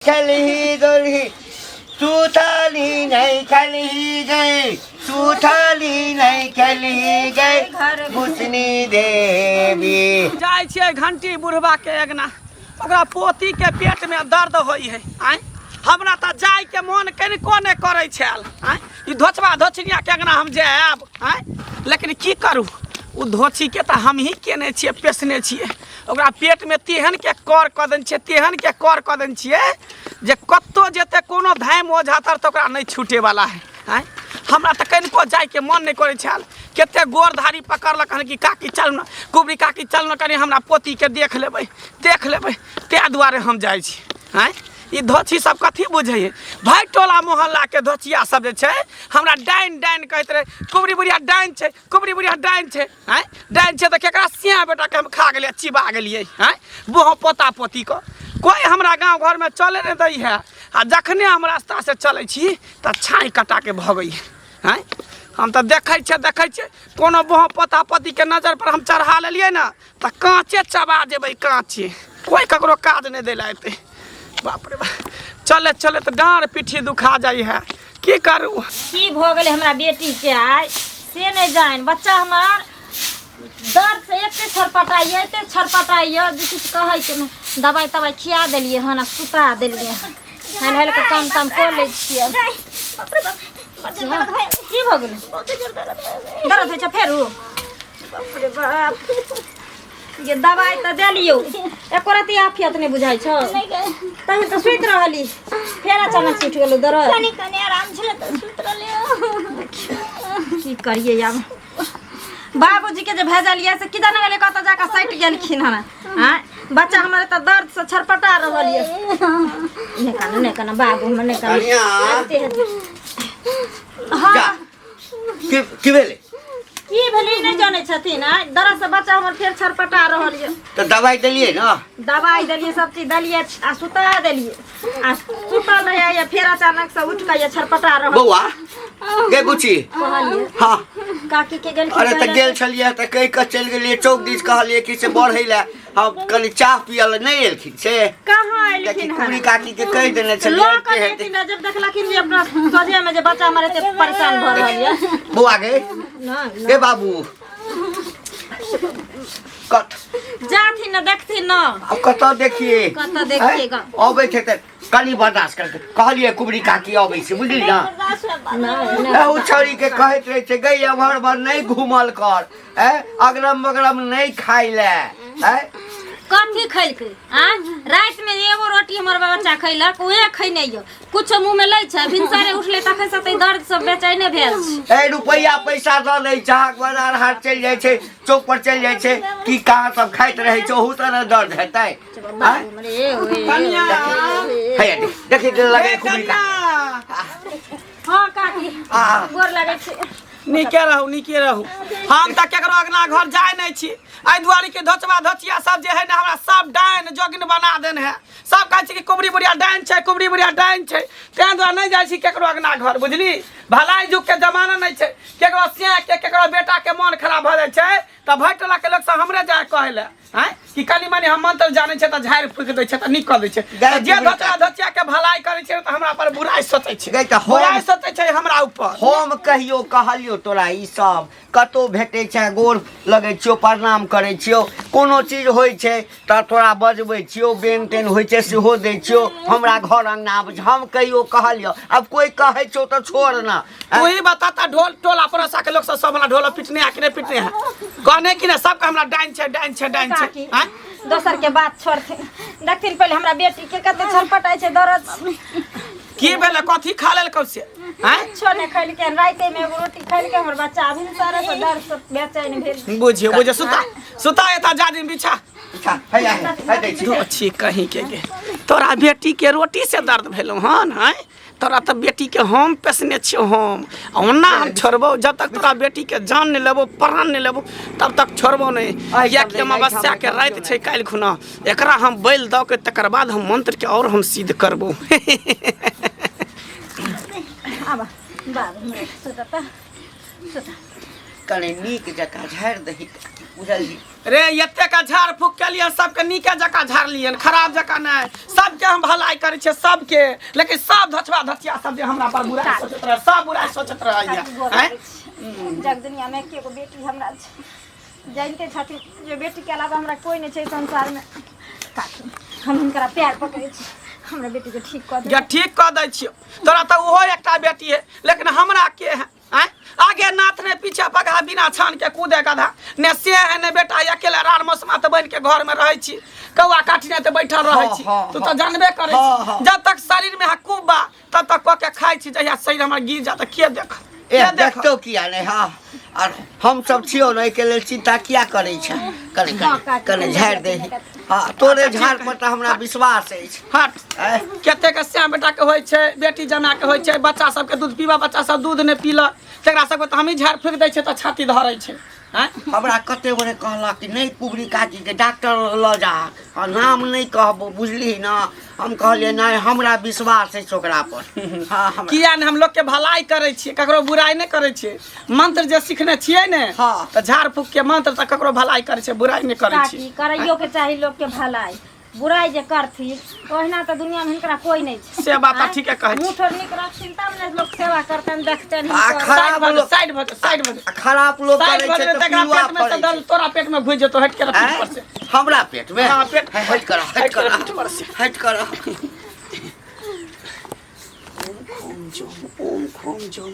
खेली दुल्ही सुथाली नहीं खेली गई सुथाली नहीं खेली गई भूषणी देवी जाय छियै घंटी बुढ़वा के अगना ओकरा पोती के पेट में दर्द होई है आय हमरा त जाय के मन कनिको ने करे छल आय ई धोचबा धोचनिया के अगना हम जायब आय लेकिन की करू उ धोची के त हम ही केने छियै पेसने छियै ओकरा पेट में तेहन के कर क देन छियै तेहन के कर क देन छियै जे कत्तो जेते कोनो धाम ओझा तर त ओकरा नहीं छूटे वाला है आय हमरा त कनिको जाय के मन नहीं करे छल केते गोरधारी पकड़लक हन कि काकी चल न कुबरी काकी चल न कनी हमरा पोती के देख लेबै ते दुआरे हम जाय छी आय ई धोची सब कथी बुझै भाई टोला मोहल्ला के धोचिया सब जे छै हमरा डाइन डाइन कहत रहे कुबरी बुढ़िया डाइन छै कुबरी बुढ़िया डाइन छै हैं डाइन छै त केकरा सिया बेटा के हम खा गेलिए चिबा गेलिए हैं बोह पोता पोती को कोई हमरा गांव घर में चले नहीं दै है आ जखने हम रास्ता से चलै छी त छाई कटा के भगै हैं हम त देखै छै कोनो बोह पोता पोती के नजर पर हम चढ़ा लेलिए ना त कांचे चबा जेबै कांचे कोई ककरो काज नहीं देला एते बाप रे बाप चले चले तो डाँड़ पीठी दुखा जाई है की करू की भ गेले हमरा बेटी के आय से नहीं जान बच्चा हमार दर्द से एते छरपटाइए जे कुछ कहै के नहीं दवाई तवाई खिया देलिए हन सुता देलिए हन हेल के काम ताम कर ले छिए बाप रे बाप की भ गेले दर्द होइ छ फेरू बाप रे बाप ये दवाई तो देलियो एको रती आफियत नहीं बुझाई छ तही तो सुत रहली फेर अचानक उठ गेलो दर्द कनी आराम छले तो सुत रहलियो की करिए यार बाबूजी के जे भेजलिए से किदन गेले कत जाका सट गेलखिन हन हां बच्चा हमारे तो दर्द से छरपटा रहलिए ने कना बाबू हमने कना हां की भेले की भेली नहीं जाने छथिन दर्द से बच्चा हमर फेर छरपटा रहलिए तो दवाई देलिए ना दवाई देलिए सब चीज देलिए आ सुता देलिए आ सुतल रहे फेर अचानक से उठ के छरपटा रहल बौआ गे बुची हां काकी के गेल अरे त गेल छलिए त कहि के चल गेलिए चौक दिस कहलिए कि से बढ़ै ले हम कनी चाह पियल नहीं एलखिन से कहां एलखिन कुबरी काकी के कहि देने छलिए लोग कहथिन जब देखलखिन जे अपना सजे में जे बच्चा हमारे ते परेशान भ रहलिए बौआ गे ना बाबू कत जाथिन न देखथिन न अब कत देखिएगा अबे थे त कनी बर्दाश्त करके कहलिए कुबरी काकी अबै से बुझली ना ना उ छोरी के कहत रहे छे गई अभर भर नहीं घूमल कर अगरम बगरम नहीं खाई ले कथी खैलकै रात में एगो रोटी हमर बच्चा खैलक ओए खै नहीं यो कुछ मुंह में लै छै भिनसरे उठले तखन से त दर्द सब बेचैने भेल छै रुपया पैसा द लै चाहक बाजार हाट चल जाय छै चौक पर चल जाय छै की कहां सब खाइत रहे छै ओहू तरह दर्द हेतै कन्या हे देखि लगे कुबरी का हां काकी गोर लागै छै नीके रहू हम त केकरो अगना घर जाय नहीं छी आई दुआरी के धोचबा धोचिया सब जे है ना हमरा सब डाइन जोगिन बना देन है सब कहै छी कि कुबरी बुढ़िया डाइन छै कुबरी बुढ़िया डाइन छै तें दुआरे नहीं जाय छी केकरो अगना घर बुझली भलाई जुग के जमाना नहीं छै केकरो सिया के केकरो बेटा के मन खराब भ जाय छै त भटला के लोग सब हमरे जाय कहले हैं कि कनी मानी हम मंत्र जाने छै त झाड़ फूक दै छै त निक क दै छै जे धोचबा धोचिया के भलाई करे छै त हमरा पर बुराई सोचै छै बुराई सोचै छै हमरा ऊपर हम कहियो कहलियो तोरा ई सब कतो भेटै छै गोर लगै छियो प्रणाम करै छियो कोनो चीज होइ छै त तोरा बजबै छियो बेन तेन होइ छै सेहो दै छियो हमरा घर अंगना हम कहियो कहलियो अब कोई कहै छौ त छोड़ ना वही बताता ढोल टोला पड़ोसा के लोग सब हमरा ढोल पिटने आ कि नहीं पिटने है कहने कि ना सबका हमरा डाइन छै हैं दोसर के बात छोड़थिन देखथिन पहले हमरा बेटी के कते छरपटाई छै दर्द की भेले कथी खा लेल कौसे हैं छोने खैल के राते में एगो रोटी खैल के हमर बच्चा अभी सारे से दर्द से बेचैन भेल बुझियो सुता एता जादिन बिछा है दै छी अच्छी कहीं के गे तोरा बेटी के रोटी से दर्द भेलो हन हैं तोरा त बेटी के हम पेसने छियो हम ओना हम छोड़बो जब तक तोरा बेटी के जान नहीं लेबो प्राण नहीं लेबो तब तक छोड़बो नहीं या कि अमावस्या के रात छै काल खुना एकरा हम बैल द के तकर बाद हम मंत्र के और हम सिद्ध करबो आबा बाबू सुता कने नीक जकाँ झाड़ि दही बुझलियै रे एते का झाड़ फूक के लिए सबके नीके जका झाड़ लिए खराब जका नहीं सबके हम भलाई करे छे सबके लेकिन सब धचवा धचिया सब जे हमरा पर बुराई सोचत रहे सब बुराई सोचत रहे हैं जग दुनिया में के को बेटी हमरा जानते छथिन जे बेटी के अलावा हमरा कोई नहीं छै संसार में काकी हम हुनकरा प्यार पकड़े छी हमरा बेटी के ठीक कर दे या ठीक कर दै छियो तोरा त ओहो एकटा बेटी है लेकिन हमरा के है हैं आगे नाथ ने पीछे पगा बिना छान के कूदे गधा ने से है ने बेटा अकेले रार मसमात बन के घर में रहे छी कौआ काटने ते बैठल रहे छी तू तो जानबे करे छी जब तक शरीर में हकूब बा तब तक क के खाइ छी जहिया शरीर हमर गिर जा त के देख देखतो किया नहीं हाँ और हम सब छियो नहीं के लेल चिंता किया करे छ कने कने झाड़ दे हाँ तोरे झाड़ पर त हमरा विश्वास है हट केते के श्याम बेटा के होय छै बेटी जना के होय छै बच्चा सब के दूध पीबा बच्चा सब दूध ने पीला तेकरा सब त हम ही झाड़ फेंक दै छै त छाती धरै छै हमरा कते बड़े कहला कि नहीं कुबरी काजी के डॉक्टर ल जा नाम नहीं कहबो बुझली ना हम कहलिए नहीं हमरा विश्वास है ओकरा पर हां किया ने हम लोग के भलाई करे छी ककरो बुराई नहीं करे छी मंत्र जे सीखने छियै ने त झाड़ फूक के मंत्र त ककरो भलाई करे छै बुराई नहीं करे छी काकी करैयो के चाही लोग के भलाई बुराई जे करथी ओहिना त दुनिया में हिनकरा कोई नहीं छै से बात ठीक है कहै छी मुठर निक रखथिन तब ने लोग सेवा करतन देखतन साइड भज खराब लोग करे छै त पीवा पेट में दल तोरा पेट में घुस जेतो हट के रख पर से हमरा पेट में हां पेट हट कर ओम खोम जो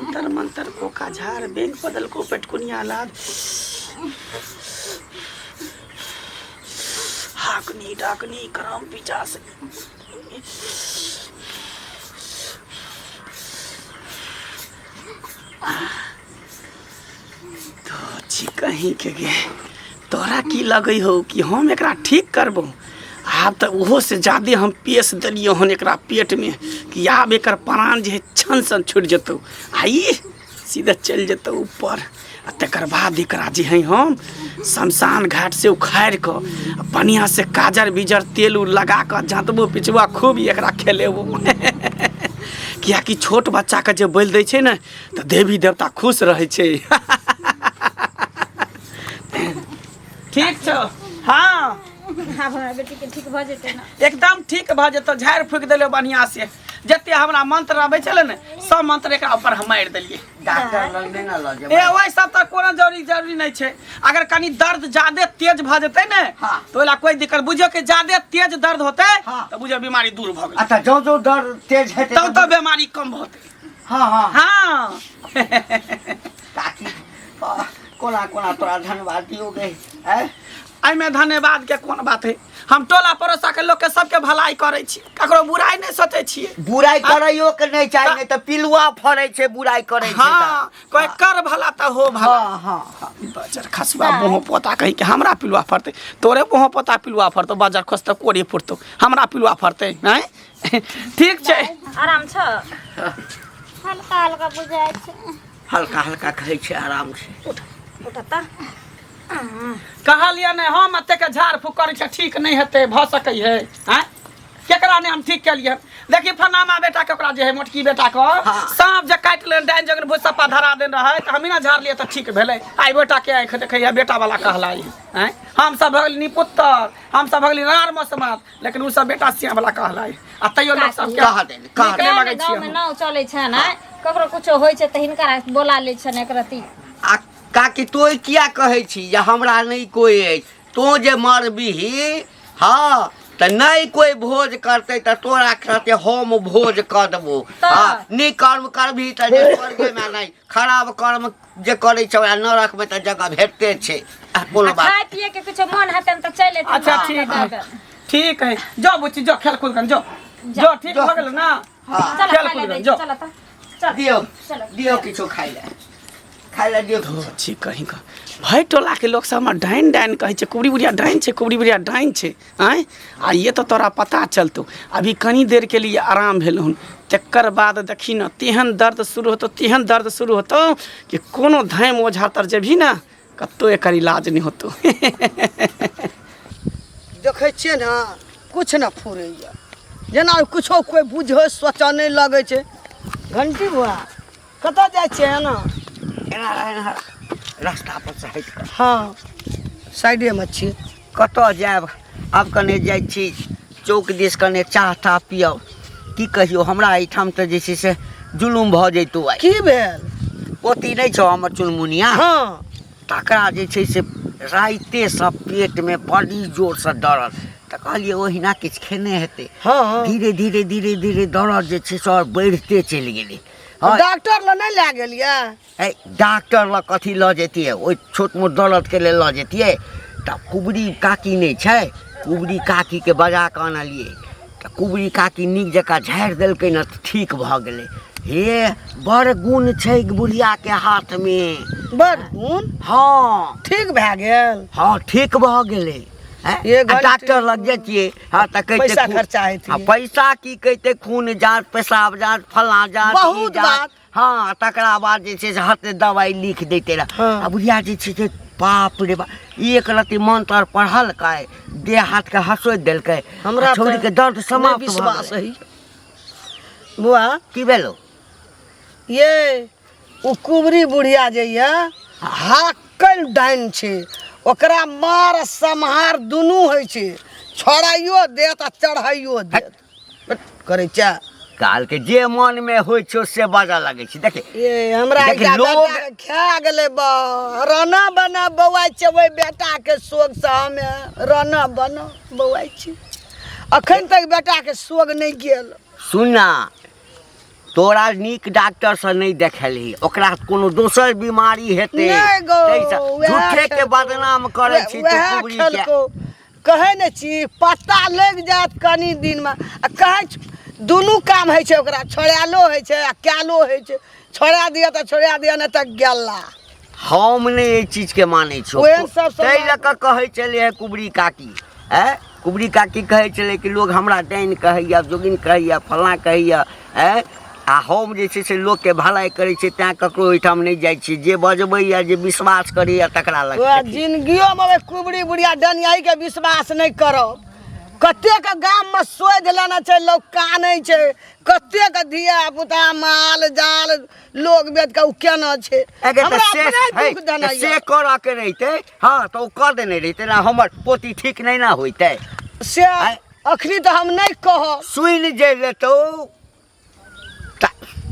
अंतर मंतर को का झाड़ बेंग बदल को पेटकुनिया लाद हाकनी डाकनी करम पिचास तो छी कहीं के गे तोरा की लगे हो कि हम एकरा ठीक करबो आब तो ओहो से ज्यादा हम पेश दिलियो हन एकरा पेट में कि आब एकर प्राण जे छन सन छूट जतो आई सीधा चल जतो ऊपर आ तकर बाद एकरा जे है हम शमशान घाट से उखाड़ के बढ़िया से काजर बीजर तेल उल लगा के जांतबो पिचबो खूब एकरा खेलेबो किया कि छोट बच्चा के जे बोल दै छै ने तो देवी देवता खुश रहे छै ठीक छौ हाँ हमरा बेटी के ठीक भ जेते ना एकदम ठीक भ जेतो झाड़ फूक देले बढ़िया से जते हमरा मंत्र आबै छले ने सब मंत्र एकरा ऊपर हम मार देलिए डॉक्टर लग नहीं ना ल ए ओइ सब त कोनो जरूरी नहीं छै अगर कनी दर्द ज्यादा तेज भ जेते ने तो ओला कोई दिक्कत बुझो के ज्यादा तेज दर्द होते तो बुझो बीमारी दूर भ गेल अच्छा जो दर्द तेज हेते तब तो बीमारी कम होते हां काकी कोना तोरा धन्यवाद दियो गए हैं आई में धन्यवाद के कोन बात है हम टोला पड़ोसा के लोग के सबके भलाई करे छी ककरो बुराई नहीं सोचे छी बुराई करैयो के नहीं चाहिए नहीं तो पिलुआ फड़े छै बुराई करे छै हां कोई कर भला त हो भला हां बजर खसबा मोह पोता कहि के हमरा पिलुआ फरते तोरे मोह पोता पिलुआ फरतो बजर खस त कोरे फुरतो हमरा पिलुआ फरते हैं ठीक छै आराम छ हल्का हल्का बुझाय छै हल्का कहै छै आराम से उठता कहलिए ने हम एते के झाड़ फूक करे छै ठीक नहीं हेते भ सकै है हैं केकरा ने हम ठीक के लिए देखी फनामा बेटा के ओकरा जे है मोटकी बेटा को सांप जे काट ले डाइन जगन भुसपा धरा देन रहे त हम ही ना झाड़ लिए त ठीक भेले आई बेटा के आंख देखै बेटा वाला कहलाई हैं हम सब भगली निपुत्र हम सब भगली रार मसमात लेकिन उ सब बेटा सिया वाला कहलाई आ तैयो लोग सब कह लगे छी हम नाव चले छै ना ककरो कुछो होय छै त हिनकरा बोला ले छै ने एकरती आ काकी तोय किया कहै छी जे हमरा नहीं कोई है तो जे मरबी हाँ त नहीं कोई भोज करते त तोरा कहते हम भोज कर देबो हां नी कर्म करबी त जे स्वर्ग में नहीं खराब कर्म जे करे छै ओरा नरक में त जगह भेटते छै बोल बात खाय पिए के कुछ मन हतन त चले अच्छा ठीक है जो बुच्ची जो खेल कूद कर जो ठीक हो गेल ना चल खेल कूद जो चल दियो किछो खाइ ले दियो ठीक कहीं का भाई टोला के लोग सब हमरा डाइन कहे छै कुबरी बुढ़िया डाइन छै हैं आ ये तो तोरा पता चलतो अभी कनी देर के लिए आराम भेल हन तकर बाद देखी न तेहन दर्द शुरू होतो कि कोनो धाम ओझा तर जेभी ना कतो एकर इलाज नहीं होतो देखे छिए ना कुछ ना फुरैया जेना कुछो कोई बुझे सोचा नहीं लगे छै घंटी बुआ कत जाय छै ना एना रास्ता पर से हटि कऽ हाँ साइडे में छी। कतऽ जायब आब कने जाइ छी चौक दिस कने चाह ताह पियब। की कहियो हमरा एहिठाम तऽ जे छै से जुलुम भऽ जैतौ आइ। की भेल? पोती नहि छौ हमर चुनमुनिया, हाँ तकरा जे छै से राइतेसँ पेटमे बड़ी जोरसँ दर्द, तऽ कहलियै ओहिना किछु खेने हेतै। हाँ धीरे धीरे धीरे धीरे दर्द जे छै से आओर बढ़िते चलि गेलै। हाँ, डॉक्टर लग नहीं लै गेलियै? डॉक्टर लग कथी लऽ जैतियै, ओहि छोट मोट दर्दके लेल लऽ जैतियै। तऽ कुबरी काकी नहि छै, कुबरी काकीके बजा कऽ आनलियै। तऽ कुबरी काकी नीक जकाँ झाड़ि देलकै ने तऽ ठीक भऽ गेलै। हे बड़ गुण छै बुढ़ियाके हाथमे। बड़ गुण? हाँ ठीक भए गेल? हाँ ठीक भऽ गेलै। ये घंटी- डॉक्टर लग जैतियै हाँ तऽ कहते पैसा खर्चा हेतै। पैसा की कहते, खून जाँच, पेशाब जाँच, फल्लाँ जाँच, बहुत ई जाँच। बात। हाँ तकरा बाद जे छै से हाथे दवाई लिख देते रह। हाँ। आ बुढ़िया जे छै से बाप रे बाप एक रत्ती मंत्र पढ़लकै, देह हाथके हँसोति देलकै, हमरा छौड़ीके दर्द समाप्त भऽ विश्वास गेलै। है बुआ। की भेलो? ये ओ कुबरी बुढ़िया जे ये हाकल डाइन छै, ओकरा मार सम्हार दुनू होइ छै, छोड़ाइयो देत आ चढ़ाइयो देत करे छै। काल के जे मन में होइ छो से बाजा लगे छै। देखे ये हमरा देखे एकटा लोग- बेटा के खा गेलै बा, राना बना बौआइ छै ओहि बेटा के शोक से हमे राना बना बौआइ छी। अखन तक बेटा के शोक नहीं गेल। सुनना, तोरा नीक डॉक्टर से नहीं देखेलही, ओकरा कोनो दोसर बीमारी हेतै, नहीं गो, तैसँ वएह झूठे के खेलको। बदनाम करे छी तू वएह कुबरी के। खेलको। कहै ने छी पता लग जात कनी दिन में, आ कहै छी दुनू काम होइ छै ओकरा, छोड़ालो होइ छै आ कैलो होइ छै। छोड़ा दिया तऽ छोड़ा दिया, नहीं तऽ गेला। हम नहीं ये चीज के माने छो, ओहन सब तै समाज- लऽ कऽ कहै चले है कुबरी काकी। कुबरी काकी कहै चले कि लोग हमरा डाइन कहैया, जोगिन कहैया, फल्लाँ कहैया। आ हम जे छै से लोकके भलाई करै छै, तेँ ककरो ओहिठाम नहीं जाइ छी। जे बजबैया, जे विश्वास करैया तकरा लग वएह देखी। जिंदगियो में कुबरी बुढ़िया डनियाई के विश्वास नहीं करब। कतेक गाम में सोधि लेना छै, लोग कानै छै, कतेक धिया पुता माल जाल लोग बेच के उ केना छै। अगे तऽ हमरा से अपने दुख देना से ये। करऽ के रहिते हाँ तऽ ओ कर देने रहिते ना, हमर पोती ठीक नहीं ना होइते। से अखनी तो हम नहीं कहब। सुनि जे लेतौ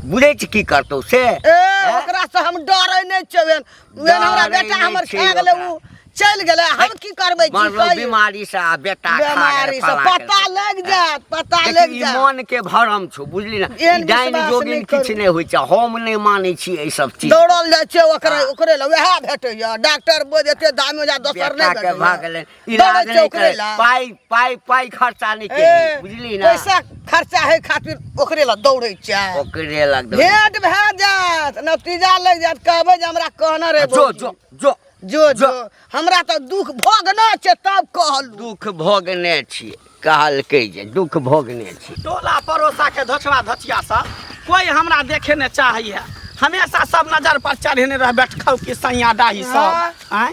बुझे छी की करतौ से। ओकरा से हम डरै नहीं छै। हमरा डरै बेटा नहि हमर छै खा गेलै, ओकरा। उ चल गेलै, हम की करबै? मतलब बीमारी से आ बेटा खा बीमारी गेलै, से फलाँ पता केलकै। लग जात, पता देखी, लग ई जात। मन के भरम छौ बुझली ना। एहन डाइन विश्वास जोगिन नहि किछु करू। नहीं होइ छै, हम नहीं मानै छी एहि सब चीज। दौड़ल जाइ छै ओकरे हाँ। ओकरे लग वएह भेटैया। डॉक्टर बोल देते दाम जा दोसर बेटा नहीं के भेटैया। भाग गेलै, इलाज दौड़ै छै नहीं ओकरे करे, लग। पाई पाई पाई खर्चा नहीं ए, केली बुझली ना। पैसा खर्चा है खातिर ओकरे लग दौड़ै छै। ओकरे लग दौड़ै। भेंट भए जात, नतीजा लग जात, कहबै जे हमरा कहना रे जो जो जो जो जो हमरा तो दुख भोगना छै तब कहलू। दुख भोगने छियै, कहलकै जे दुख भोगने छी। टोला पड़ोसा के धोछवा धोछिया सब कोई हमरा देखे ने चाहिए, हमेशा सब नजर पर चढ़ेने रह बैठौ कि सैया डाही सब। आय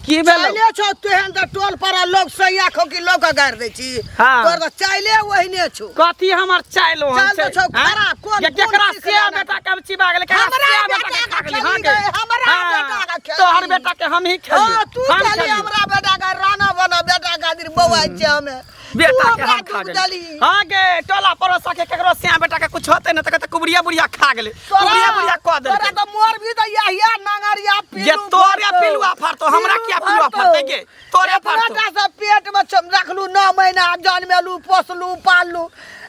की भेल? चाइले छौ तेहन त टोल पर लोग सैया खो की लोग गाड़ दै छी। हाँ। तोर त चाइले ओहिने छौ। कथी हमर चाइलो हम चाइल छै? छौ खराब, कोन- ये केकरा कोन से सिखलाना? बेटा के चिबा गेलै, केकरा हमरा से बेटा के खा के गेलै? खेली हाँ गए, गे। हमरा हाँ, बेटा के खेली। तोहर बेटा के हम ही खेली। हां तू हम कहली खेली। हमरा बेटा का राना बना, बेटा खातिर बौआ छै हमें। बेटा तू के हमरा हम खा दुख गेली। देली। हाँ गे, टोला पड़ोसा के केकरो से बेटा के कुछ होते न त कहते कुबरिया बुढ़िया खा गेलै, कुबरिया बुढ़िया कह दे। तोरा त मोर भी त यहिया नंगरिया पीलू। ये तोरे पिलुआ फरतो, हमरा क्या पिलुआ फरते गे? तोरे फरतो। बेटा से पेट में रखलू 9 महीना, जन्मेलू पोसलू पाललू,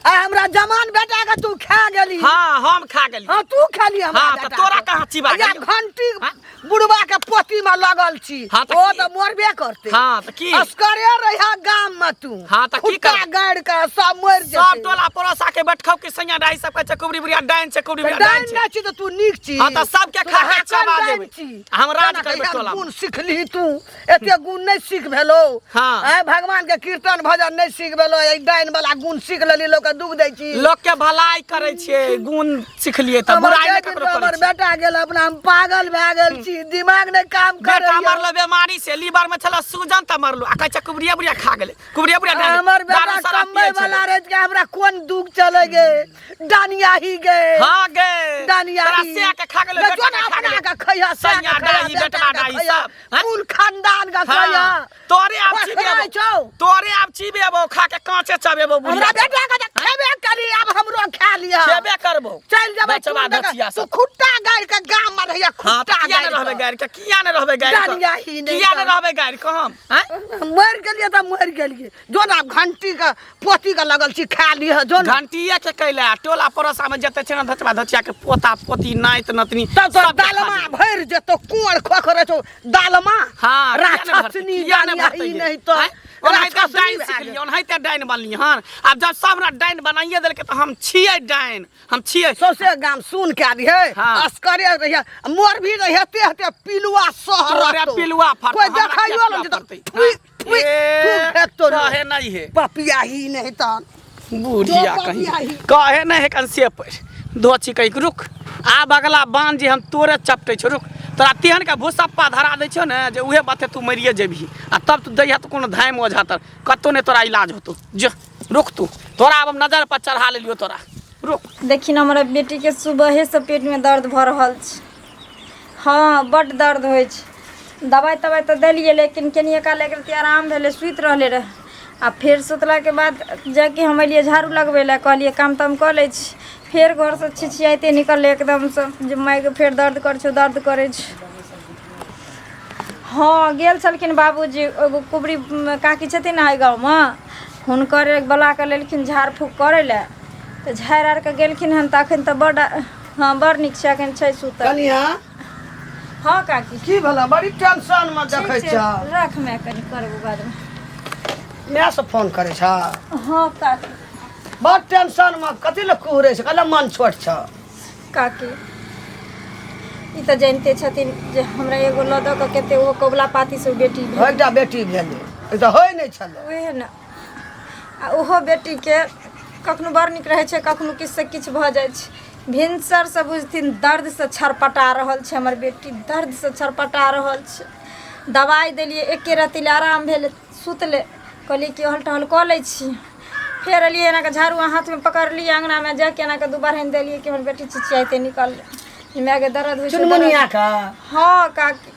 आ हमरा जवान बेटा के तू खा गेली। हाँ हम खा गेली। हाँ तू खाली हमरा हाँ, बेटा तो तोरा के। कहाँ चिबा या गेली? घंटी हाँ? बुढ़वा के पोती में लगल छी। हाँ, तो ओ की? तो मरबे करते। हाँ, तो की? अस्करे रहिया गाम में तू। हाँ, तो की खुट्टा कर? गाड़ के सब मर सब जेते। टोला पड़ोसा के बैठौ कि सैया डाही सब कहै छै कुबरी बुढ़िया डाइन छै, कुबरी बुढ़िया डाइन डाइन छै। नहीं छी तो तू नीक छी। हाँ, तो सबके तू खा के हाकल चबा डाइन देबै। छी। हम राज तेना करबै कहिया टोला में। गुण सीखली तू, एते गुण नहीं सीख भेलो। हाँ। आय भगवान के कीर्तन भजन नहीं सीख भेलो, ए डाइन वाला गुण सीख लेली, लोग के दुख दै छी। लोग के भलाई करे छियै, गुण सिखलिए त बुराई नहीं ककरो हमर करे छियै। बेटा गेल अपना हम पागल भए गेल छी, दिमाग नहीं काम करे। बेटा मरलो बीमारी से, लीवर में छला सूजन त मरलो, आ कहै छै कुबरिया बुढ़िया खा गेलै, कुबरिया बुढ़िया डाइन। हमर बेटा दारू शराब कमाई पियै वाला छलै। रह के हमरा कोन दुख छै चले गे डानिया ही गे हाँ गे डानिया तोरा ही से के खा गेलो गे बेटा जोन के खा अपना गेलो का खैया सैया डाही बेटवा डाही सब हाँ? कुल खानदान का खैया हाँ तोरे आप खोखरा चीबेबो छौ। तोरे आप चीबेबो खा के कांचे चबेबो हमरा बुढ़िया बेटा का तो खेबे करी अब हमरो खा लिया खेबे करबो चल जब बचवा धचिया तू सब खुट्टा गाड़ के गांव में रहिया हाँ खुट्टा किया न गाड़ रहबे गाड़ी के किया न रहबे गाड़ी डानिया ही नहीं किया न कर। रहबे गाड़ी कहम हैं मर गेलिए तो मर गेलिए जो ना घंटी का पोती का लगल छी खा लिया जो ना घंटिया के कैला टोला पड़ोसा में जते छै न धचवा धचिया के पोता पोती नाइत नतनी तब तो सब दालमा भर जेतो कुंवर खोखरे छौ दालमा हाँ राक्षसनी डानिया ही नहीं तो डाइन सिखलिए ओनाहिते डाइन बनलिए हन अब जब सबरा डाइन बनाइए देलके तो हम छियै डाइन हम छियै सौसे गाम सुन के दिए हाँ। अस्करे रहिया मोर भी रहिया ते पिलुआ सहर तोरे पिलुआ फट कोई देखाइयो न तो कहे नहीं है पपिया ही नहीं तो बुढ़िया जो कहीं पपिया ही। कहे नहीं है कन से पर दो चिकई रुक आब अगला बांध जे हम तोरे चपटे छो रुक तोरा तेहन के भूसप्पा धरा दै छो ने जे उहे बाते तू मरिए जेबही आ तब तू दैया तो कोनो धाम ओझा तर कतो ने तोरा इलाज होतो जो रुक तू तोरा अब हम नजर पर चढ़ा लेलियो तोरा रुक देखी न हमारा बेटी के सुबह से पेट में दर्द भऽ रहल छै हाँ बड दर्द होइ छै दवाई तवाई तो दिलिए लेकिन कनिए काल एक रति आराम भेले सुति रहले रहे आ फिर सुतला के बाद जाके हम अलिए झाड़ू लगबे ला कहलिए काम ताम कऽ लै छी फिर घर से छिछियाते निकलले एकदम से जे माय के फेर दर्द करे छै हाँ गेल छलखिन बाबूजी एगो कुबरी काकी छथिन ना गाँव में हुनकर बला के लेलखिन झाड़ फूक करे ला तो झाड़ आर के गेलखिन हन तऽ अखन तऽ बड़ हाँ बड़ नीक छै अखन छै सुतल कनिया हाँ काकी की भला बड़ी टेंशन में देखै ठीक छ छै, रख मैं कनी करबो बाद में मैं से फोन करे छ हाँ काकी बड़ टेंशन में कथि ल कुहरे छ कला मन छोट छ काकी ई तऽ जानते छथिन जे हमरा एगो लदऽ के कते ओ कबला पाती से बेटी भेल होइटा बेटी भेलै ई तऽ होय नहि छलै उहे न आ ओहो बेटी के कखनो बड़ नीक रहै छै कखनो किछु से किछु भऽ जाइ छै भिनसर से बुझथिन दर्द से छरपटा रहल छै हमर बेटी दर्द से छरपटा रहल छै दवाई देलिए एके रति ले आराम भेल सुतले कहलिए कि हल टहल कऽ लै छी फेर एलिए एना के झाड़ू हाथ में पकड़लिए अंगना में जाके एना के दुबार हन देलिए कि हमर बेटी चिचियाते निकल मैं के दर्द होइ छै चुनमुनिया का हाँ काकी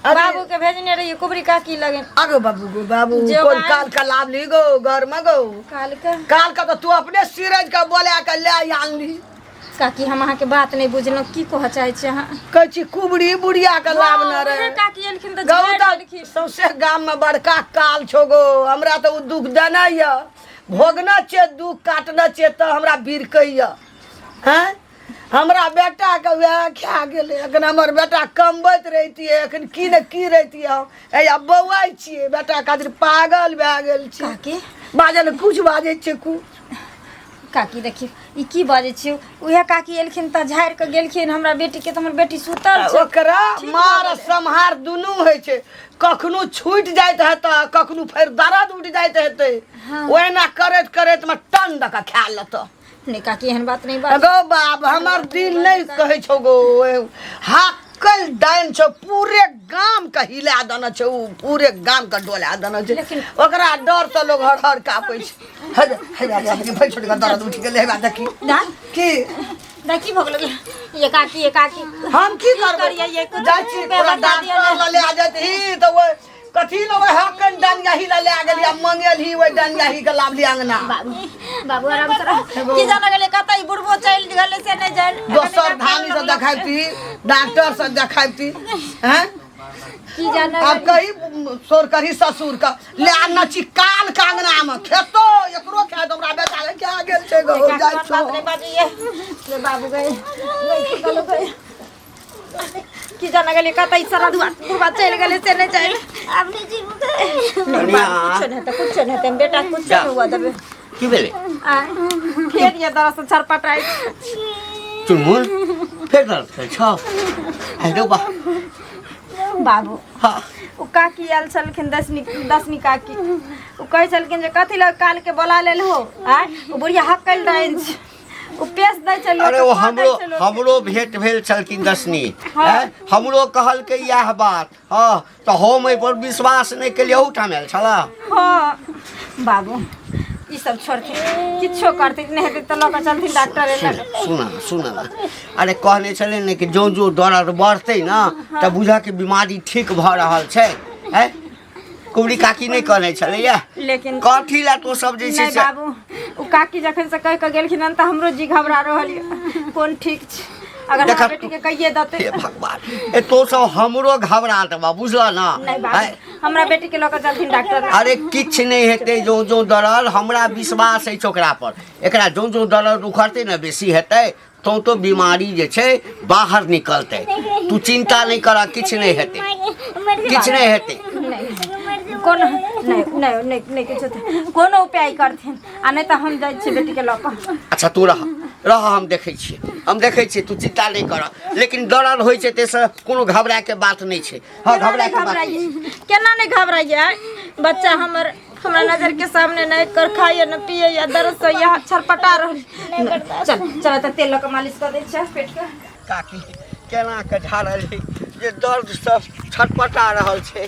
अरे- बाबू के भेजने रहिए कुबरी काकी लगन आगो बाबू गो बाबू जो कोन बात- काल का लाभ ली गो घर में गो काल के काल का तो तू अपने सिरज का बोले के ले आनली काकी हम अहाँ के बात नहीं बुझलहुँ की कह चाहे छी अहाँ कहै छी कुबड़ी बुढ़िया के लाभ न हाँ, रे उहे काकी एलखिन तऽ गाँव झाड़ि देलखिन। सौसे गाम में बड़का काल छो गो हमरा तो उ दुख देना य भोगना छे दुख काटना छे तो हमरा बिरकैया हैं हमरा बेटा के वह खा गेले अखन हमर बेटा कमबैत रहितिए अखन की न की रहितिए हम या बौआइ छिए बेटा खातिर पागल भए गेल छी काकी बाजल कुछ बाजै छै कु काकी देखियो ई की बाजै छियै उहे काकी एलखिन तऽ झाड़ि के गेलखिन हमरा बेटी के तऽ हमर बेटी सुतल छै ओकरा मार सम्हार दुनू होइ छै कखनो छूटि जाइत हेतै कखनो फेर दर्द उठि जाइत हेतै ओहिना करैत करैत में टन दऽ के खा लेत नहीं काकी एहन बात नहीं बात गो बाप हमर दिल नहीं कहै छौ गो हाकल डाइन छौ पूरे गाम के हिला देने छौ पूरे गाम के डोला देने छै लेकिन- ओकरा डर से लोग हर हर कापै छै हे भाई छोड़ के दर्द उठि गेलै हे देखी दाई की दाई की भऽ गेलै ये काकी हम की करबै करियै ये कुछ जाइ छी पे तोरा बता दिअ डॉक्टर ने। लए आ जतही तऽ वो कथी न वो हाकन डानियाही लए गेली आ मंगेलही वो डानियाही के लाभली अंगना बाबू आराम से रह की जाने गेलै कतई बुढ़बो चलि गेलै से नहीं जान दोसर धानी से देखाबती डॉक्टर से देखाबती हैं की जाने अब कही सोर करी ससुर का ले आना छी काल का अंगना में खेतो एकरो खाए तो हमरा बेटा के क्या गेल छै गो जाइ बात छौ नहीं बाजिए ले बाबू गए की जाने गेलै कतई सारा बुढ़बा चलि गेलै से नहीं जान अब नहीं जीव कुछ नहीं हेतै बेटा कुछ जा। नहीं हुआ देबे की भेलै फेर ये दरस छरपटाई चुनमुन फेर दर्द छौ हेलो बा बाबू हाँ ओ काकी आयल छलखिन दसमी काकी ओ कहै छलखिन जे कथी लग काल के बोला लेल हो आय ओ बुढ़िया हक्कल डाइन छै ओ पेश दै छलियो अरे वो हमरो भेंट भेल छलखिन दसनी हमरो कहलकै इएह बात हाँ तो हम एहि पर विश्वास नहीं केलिए ओहूठाम आयल छला हाँ बाबू ई सब छोड़ते किछो करते नहीं हेते तो लोग चलथिन डॉक्टर लग सुना ना अरे कहने छले ने कि जो दर्द बढ़ते ना तो बुझा के बीमारी ठीक भ रहल छै है कुबरी काकी नहीं कहने छले या लेकिन कथी ला तो सब जे छै नहीं बाबू उ काकी जखन से कह के गेलखिन त हमरो जी घबरा रहल है कोन ठीक छै अगर देखा हमरा बेटी के कहिए दते हे भगवान ए तो सब हमरो घबरा देबा बुझला ना नहीं बाबू हमरा बेटी के लोग चलथिन डॉक्टर अरे किछ नहीं हेते जो दर्द हमरा विश्वास है ओकरा पर एकरा जो दर्द उखड़ते ना बेसी हेते तो बीमारी जे छै बाहर निकलते तू चिंता नहीं कर किछ नहीं हेते किछ नहीं हेते कोनो नहीं किछो कोनो उपाय करथिन आ नहीं तो हम जाय छी बेटी के लोग अच्छा तू रह हम देखै छी तू चिंता नहीं कर लेकिन दर्द होइ छै तेसे कोनो घबरा के बात नहीं छै हां घबरा के बात केना नहीं घबराइए बच्चा हमरा नजर के सामने नहीं कर खाइए न पिए या दर्द से यहाँ छरपटा रहल चल त तेल के मालिश कर दे छै पेट के काकी केना के झाड़ल जे दर्द सब छटपटा रहल छै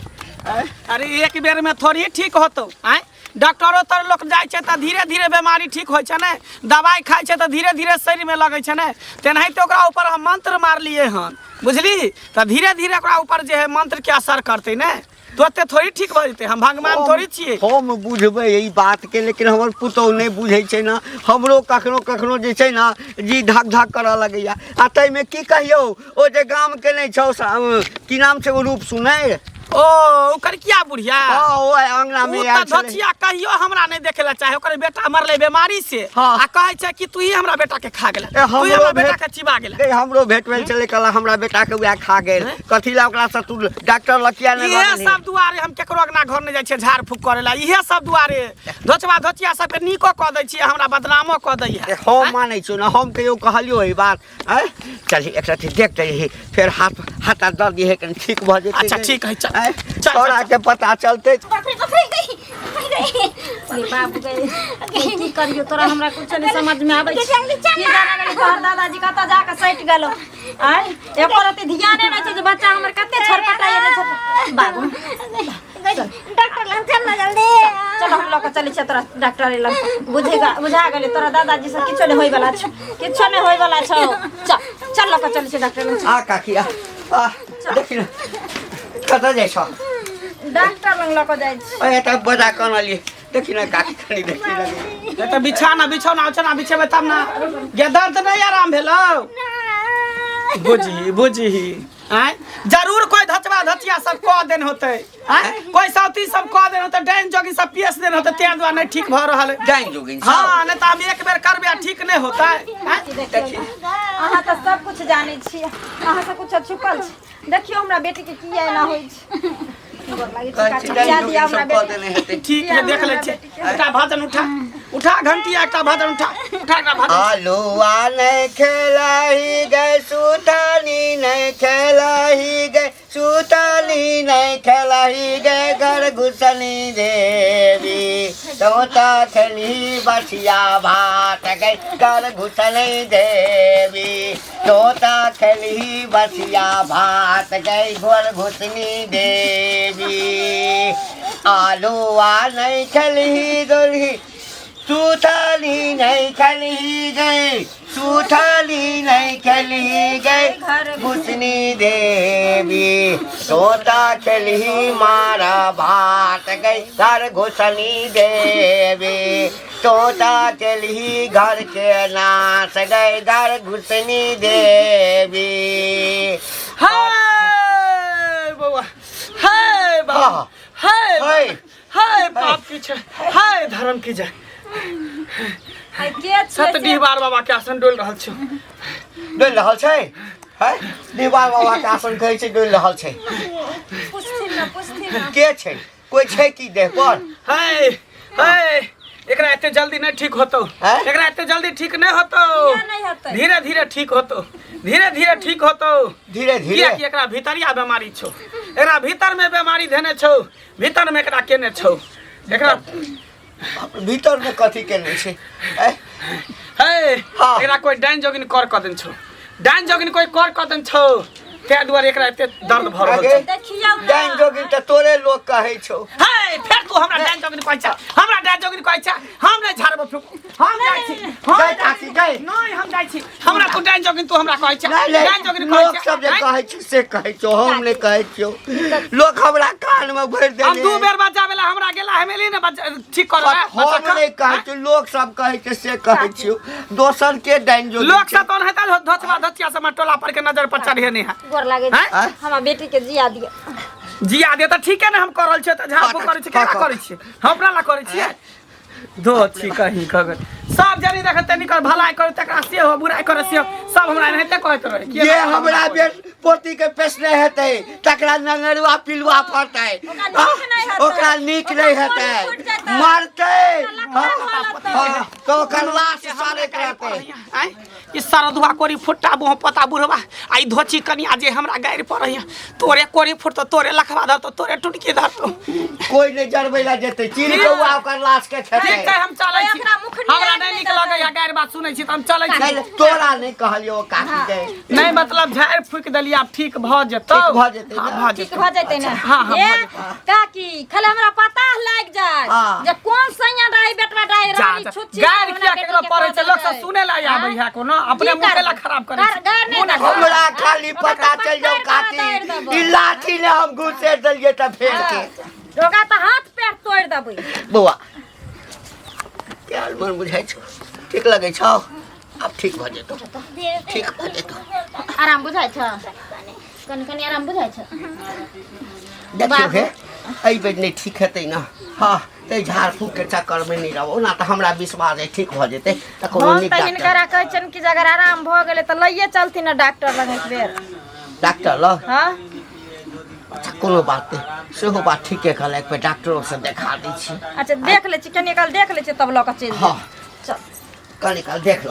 अरे एक बेर में थोड़ी ठीक होतो आय डॉक्टरो तर लोग जाय छै त धीरे धीरे बीमारी ठीक होय छै ने दवाई खाय छै त धीरे धीरे शरीर में लगै छै ने तेनाहिते ओकरा ऊपर हम मंत्र मारलिए हन बुझली त धीरे धीरे ओकरा ऊपर जे है मंत्र के असर करते ने तो थोड़ी ठीक भ जेते हम भगवान थोड़ी छिए हम बुझबै ई बात के लेकिन हमर पुतौ नहीं बुझै छै ना हमरो कखनो जे छै ना जी धक धक करऽ लगैया आ तै में की कहियो ओ जे गाम के नहीं छौ की नाम छै ओ रूप सुनै ओ ओकर किया बुढ़िया ओ अंगना में आयल छलै धचिया कहियो हमरा नहीं देखे ला चाहे ओकर बेटा मरले बीमारी से हाँ। आ कहै छै कि तू ही हमरा बेटा के खा गेला तू ही हमरो हमरा बेटा भेट- के चिबा गेला हमरो भेट भेल छलै कल हमरा बेटा के उएह खा गेल कथी ला ओकरा से तू डॉक्टर लकिया नहीं इहे रहली सब दुआरे हम केकरो अंगना घर नहीं जाय छै झाड़ फूक करे ला इहे सब दुआरे धचिया सब के नीको क दै छी हमरा बदनामो क दै है हम मानै छी ना हम कहियो कहलियो ई बात चल एक रति देख दे फिर हाथ दर्द है कनी ठीक भ जेतै अच्छा ठीक है चल तोरा के पता चलते बाबू गए की करियो तोरा हमरा कुछ नहीं समझ में आबै छै की जाने गेली तोहर दादाजी कत जाके सैट गेलो आय एको रति ध्याने नहीं छै जे बच्चा हमर कते छरपटाइए ने छर बाबू डॉक्टर लग चल ना जल्दी चलो हम लोग चली छै तोरा डॉक्टर लग बुझा गेले तोरा दादाजी से किछो नहीं होय वाला छै किछो नहीं होय वाला छै चल लोग चली छै डॉक्टर लग आ काकी आ देखि न कत जाइ छ डॉक्टर लग लोग जाय छै ए त बजा कनली देखि न काकी खनी देखि न ये तो बिछाना बिछेबे तब ना ये दर्द नहीं आराम भेलो बुझी आय जरूर कोई धचिया सब कह देन होते आय कोई साथी सब कह देन होते डाइन जोगी सब पीएस देन होते तें दुआ नहीं ठीक भ रहल है जाइन जोगिन हां नहीं त हम एक बेर करबे ठीक नहीं होता है अहाँ तो सब कुछ जाने छी अहाँ से कुछ छुपल छै देखियो हमरा बेटी के किया ना होय छै गोर लागे छै का दिया हमरा बेटी ठीक है देख ले छे एकटा भजन उठा घंटी एकटा भजन उठा एकटा भजन आलूआ नहीं खेलाही गए सुतानी नहीं खेलाही गए सुतानी नहीं खेलाही गए घर घुसनी देवी तोता खेली बसिया भात गए घर घुसनी देवी तोता खेली बसिया भात गए घर घुसनी देवी आलूआ नहीं खेली दोली सुथाली नहीं खेली गई सुथाली नहीं खेली गई घुसनी देवी तोता खेली मारा भात गई घर घुसनी देवी तोता खेली घर के नाश गए घर घुसनी देवी हाय बाबा हाय बाबा हाय हाय बाप की छै हाय धर्म की जय आई के सत डीहबार बाबा के आसन डोल रहल छ डोल रहल छै है दीवार बाबा के आसन कहै छै डोल रहल छै पुछथिन ना के छै कोई छै की देह पर हाय हाय एकरा एते जल्दी नहीं ठीक होतो एकरा एते जल्दी ठीक नहीं होतो नहीं होतै धीरे धीरे ठीक होतो धीरे धीरे ठीक होतो धीरे धीरे कि एकरा भीतरिया बीमारी छौ एकरा भीतर में बीमारी धने छौ भीतर में एकरा केने छौ एकरा भीतर में कथी केने छै हे एकरा कोई डाइन जोगिन कर क देन छौ डाइन जोगिन कोई कर क देन छौ ते दुआरे एकरा एते दर्द भर रहल छै। देखियौ ना। डाइन जोगिन त तोरे लोग कहै छौ। हे फेर तू हमरा डाइन जोगिन कहै छै, हमरा डाइन जोगिन कहै छै, हम नै झाड़ब फूक, हम जाइ छी, गए काकी गए। नै हम जाइ छी, हमरा तू डाइन जोगिन तू हमरा कहै छै, नहीं, डाइन जोगिन कहै लोग छै। सब जे हैं? कहै छै से कहै छौ, हम नै कहै छियौ। लोग हमरा कान में भरि देने। हम 2 बेर बजाबे ला हमरा गेला हेमेली ने ठीक कर हम नै कहै छियौ, लोग सब कहै छै से कहै छियौ। दोसर के डाइन जोगिन लोग सब तोन हेता धोचबा धचिया सब टोला पर के नजर पर चढ़े नहीं है। गोर लागे हैं? हमरा बेटी के जिया दिया। जिया दे त ठीक है ना, हम करल छै त झाड़ फूक करै छी, केना करै छी, हमरा ला करै छी। दो छी कहीं कगर सब जनी देखते निकल भलाई करे तकरा से हो बुराई करे से सब हमरा एनाहिते कहत रहे। जे हमरा बेट पोती के पेशने हेतै तकरा नंगरुआ पिलुआ फरतै, ओकरा नीक नहीं हेतै, मरतै तो ओकर लाश सारे रहतै। ई सरदुआ कोरी फुट्टा बोह पता बुढ़वा आई धोची कनिया जे हमरा गायर पड़ैया, तोरे कोरी फुट तो तोरे लखवा धर तो तोरे टुटकी धर तो कोई नहीं जरबै ला जेतै, चीर कौआ ओकर लाश के खेतै। ठीक है हम चलै छी, हमरा नहीं निक लगैया गायर बात सुनै छी त हम चलै छी। नहीं, तोरा नहीं कहलियो काकी के। नहीं मतलब झाड़ फूक देलिए अब ठीक भ जेतौ, ठीक भ जेतै हाँ, ना? भ ठीक जेतौ। भ जैते ना। हाँ, हाँ, ए भ जेतै। काकी खाली हमरा पता लाग जाय हाँ। जे कोन सैया रही बेटवा रही जा रानी जा। छुच्ची गायर किया केकरो पड़ै छै, लोग सब सुनै ला आबै है कोनो, अपने मुंह केला खराब करे छै। गायर नहीं मुंह देखो। हमरा खाली पता चल जाओ काकी, ई लाठी ने हम घुसे देलिए त फेर के ओकरा त हाथ पैर तोड़ देबै। बौआ क्या मन बुझाइ छौ, ठीक लगै छौ, अब ठीक भ जेतौ, ठीक भ जेतौ। आराम बुझाइ छ कनि कनि आराम बुझाइ छ। देखियो हे एहि बेर नहीं ठीक हेतै ना। हाँ ते झाड़ फूक के चक्कर में नहीं रहो ना, तो हमरा विश्वास है ठीक भ जेतै त कोनो हम नीक त डॉक्टर हिनकरा कहै छन कि अगर आराम भ गेलै त लइये चलथिन डॉक्टर लग एक बेर। डॉक्टर ल हां अच्छा कोनो बात नहीं, सेहो बात ठीके कहल, एक बेर डॉक्टरों से देखा दै छी। अच्छा देख ले छी, कनि काल देख ले छी तब ल के चल हाँ चल। कनि काल देख लो।